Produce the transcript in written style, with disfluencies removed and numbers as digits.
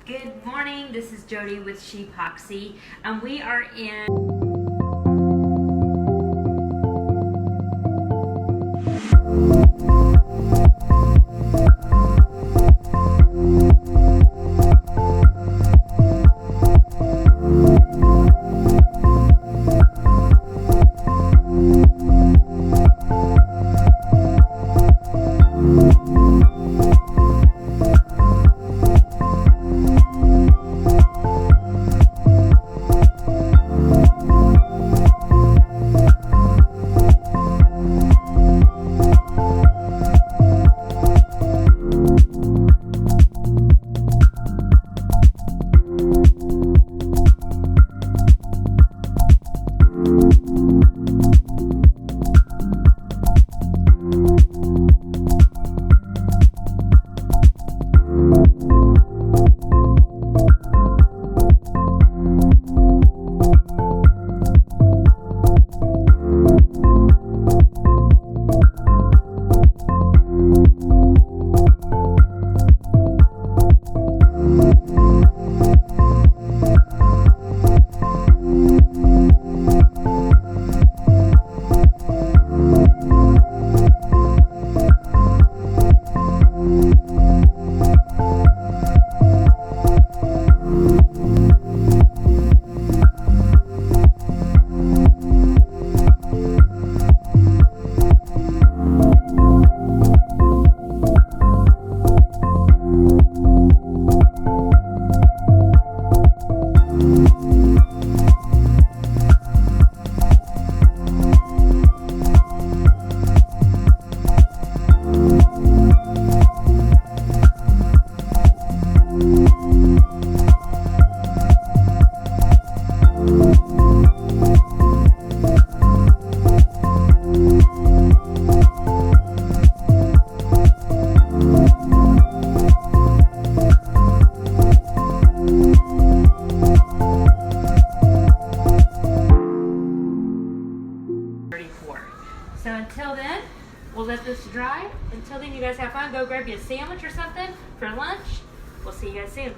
Good morning, this is Jody with She-poxy, and we are in So until then, we'll let this dry. Until then, you guys have fun. Go grab you a sandwich or something for lunch. We'll see you guys soon.